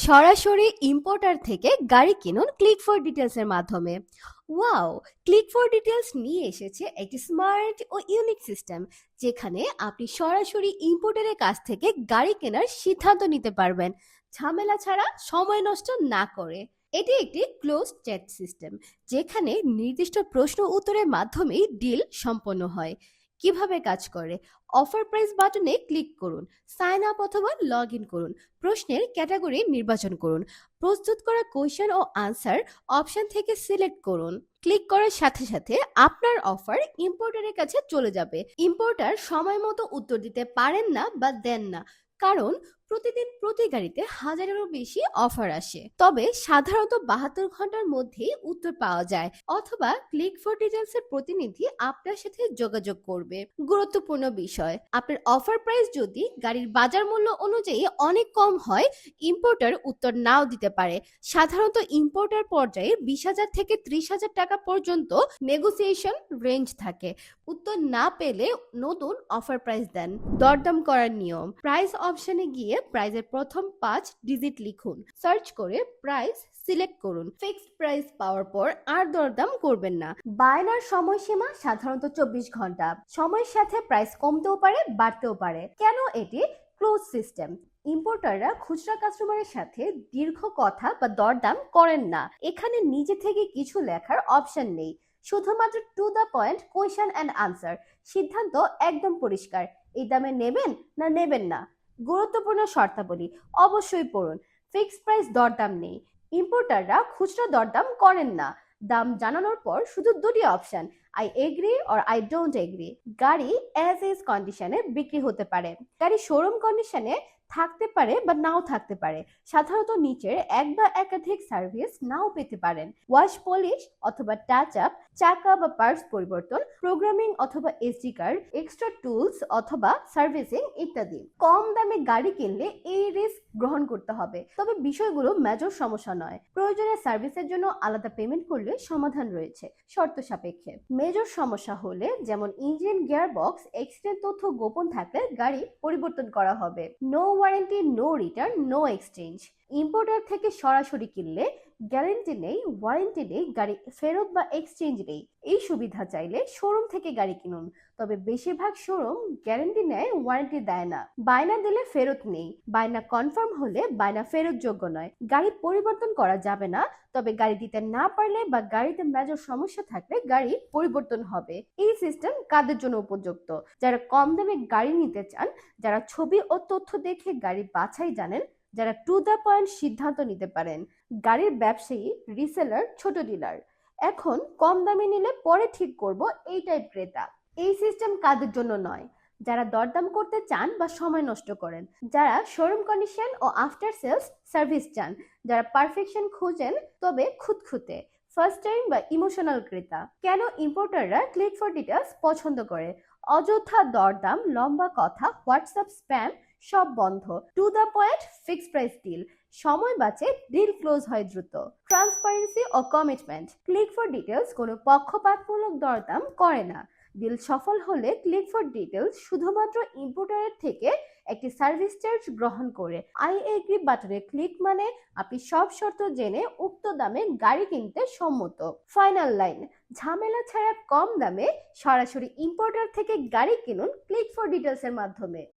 সরাসরি ইম্পোর্টার থেকে গাড়ি কিনুন ক্লিক ফর ডিটেলস এর মাধ্যমে। ওয়াও! ক্লিক ফর ডিটেলস নিয়ে এসেছে একটি স্মার্ট ও ইউনিক সিস্টেম, যেখানে আপনি সরাসরি ইম্পোর্টারের কাছ থেকে গাড়ি কেনার সিদ্ধান্ত নিতে পারবেন, ঝামেলা ছাড়া, সময় নষ্ট না করে। এটি একটি ক্লোজ চ্যাট সিস্টেম, যেখানে নির্দিষ্ট প্রশ্ন উত্তরের মাধ্যমেই ডিল সম্পন্ন হয়। কিভাবে কাজ করে? অফার প্রাইস বাটনে ক্লিক করুন, সাইন আপ অথবা লগ ইন করুন, প্রশ্নের ক্যাটাগরি নির্বাচন করুন, প্রস্তুত করা কোয়েশ্চেন ও আনসার অপশন থেকে সিলেক্ট করুন। ক্লিক করার সাথে সাথে আপনার অফার ইম্পোর্টারের কাছে চলে যাবে। ইম্পোর্টার সময় মতো উত্তর দিতে পারেন না বা দেন না, কারণ প্রতিদিন প্রতি গাড়িতে হাজারেরও বেশি অফার আসে। তবে সাধারণত 72 ঘন্টার মধ্যেই উত্তর পাওয়া যায়, অথবা ক্লিক ফর ডিটেলস এর প্রতিনিধি আপনার সাথে যোগাযোগ করবে। গুরুত্বপূর্ণ বিষয়, আপনার অফার প্রাইস যদি গাড়ির বাজার মূল্য অনুযায়ী অনেক কম হয়, ইম্পোর্টার উত্তর নাও দিতে পারে। সাধারণত ইম্পোর্টার পর্যায়ে 20,000 থেকে 30,000 টাকা পর্যন্ত নেগোসিয়েশন রেঞ্জ থাকে। উত্তর না পেলে নতুন অফার প্রাইস দেন। দরদাম করার নিয়ম, প্রাইস অপশনে গিয়ে প্রাইসের প্রথম 5 ডিজিট লিখুন, সার্চ করে প্রাইস সিলেক্ট করুন। ফিক্সড প্রাইস পাওয়ার পর আর দরদাম করবেন না। বায়নার সময়সীমা সাধারণত 24 ঘন্টা। সময়ের সাথে প্রাইস কমতেও পারে, বাড়তেও পারে। কেন এটি ক্লোজ সিস্টেম? ইম্পোর্টাররা খুচরা কাস্টমারের সাথে দীর্ঘ কথা বা দরদাম করেন না। এখানে নিজে থেকে কিছু লেখার অপশন নেই, শুধুমাত্র two the point question and answer. সিদ্ধান্ত একদম পরিষ্কার, এই দামে নেবেন না নেবেন না। গুরুত্বপূর্ণ শর্তাবলী অবশ্যই পড়ুন। ফিক্সড প্রাইস দরদাম নেই। ইম্পোর্টাররা খুচরা দরদাম করেন না। দাম জানানোর পর শুধু দুটি option, I agree or I don't agri. গাড়ি অ্যাজ ইজ কন্ডিশনে বিক্রি হতে পারে। গাড়ি শোরুম কন্ডিশনে থাকতে পারে বা নাও থাকতে পারে। সাধারণত নিচের এক বা একাধিক সার্ভিস নাও পেতে পারেন, ওয়াশ পলিশ অথবা টাচ আপ, চাকা বা পার্টস পরিবর্তন, প্রোগ্রামিং অথবা এসডি কার্ড, এক্সট্রা টুলস অথবা সার্ভিসিং ইত্যাদি। কম দামে গাড়ি কিনলে এই রিস্ক গ্রহণ করতে হবে, তবে বিষয়গুলো মেজর সমস্যা নয়। প্রয়োজনে সার্ভিসের জন্য আলাদা পেমেন্ট করলে সমাধান রয়েছে, শর্ত সাপেক্ষে। মেজর সমস্যা হলে, যেমন ইঞ্জিন, গিয়ারবক্স, এক্সিডেন্ট তথ্য গোপন থাকলে গাড়ি পরিবর্তন করা হবে। No warranty, no return, no exchange. Importer থেকে সরাসরি কিনলে গ্যারেন্টি নেই, ওয়ারেন্টি নেই, গাড়ি ফেরত বা এক্সচেঞ্জ নেই। এই সুবিধা চাইলে শোরুম থেকে গাড়ি কিনুন, তবে বেশিরভাগ শোরুম গ্যারেন্টি নেয়, ওয়ারেন্টি দেয় না। বায়না দিলে ফেরত নেই। বায়না কনফার্ম হলে বায়না ফেরত যোগ্য নয়। গাড়ি পরিবর্তন করা যাবে না, তবে গাড়ি দিতে না পারলে বা গাড়িতে মেজর সমস্যা থাকলে গাড়ি পরিবর্তন হবে। এই সিস্টেম কাদের জন্য উপযুক্ত? যারা কম দামে গাড়ি নিতে চান, যারা ছবি ও তথ্য দেখে গাড়ি বাছাই জানেন, যারা টু দ্য পয়েন্ট সিদ্ধান্ত নিতে পারেন। গাড়ির ব্যবসায়ী, রিসেলার, ছোট ডিলার। এখন কম দামে নিলে পরে ঠিক করব, এই টাইপ ক্রেতা। এই সিস্টেম কাদের জন্য নয়? যারা দরদাম করতে চান বা সময় নষ্ট করেন, যারা শোরুম কন্ডিশন ও আফটার সেলস সার্ভিস চান, যারা পারফেকশন খুঁজেন তবে খুঁতখুঁতে, ফার্স্ট টাইম বা ইমোশনাল ক্রেতা। কেন ইম্পোর্টাররা ক্লিক ফর ডিটেলস পছন্দ করে? অযথা দরদাম, লম্বা কথা, হোয়াটসঅ্যাপ স্প্যাম সব বন্ধ। To the point, fixed price deal, সময় বাঁচে, ডিল ক্লোজ হয় দ্রুত। ট্রান্সপারেন্সি ও কমিটমেন্ট, ক্লিক ফর ডিটেলস কোনো পক্ষপাতমূলক দরদাম করে না। ডিল সফল হলে ক্লিক ফর ডিটেলস শুধুমাত্র ইম্পোর্টারের থেকে একটি সার্ভিস চার্জ গ্রহণ করে। আই এগ্রি বাটনে ক্লিক মানে আপনি সব শর্ত জেনে উক্ত দামে গাড়ি কিনতে সম্মত। ফাইনাল লাইন, ঝামেলা ছাড়া কম দামে সরাসরি ইম্পোর্টার থেকে গাড়ি কিনুন ক্লিক ফর ডিটেলস এর মাধ্যমে।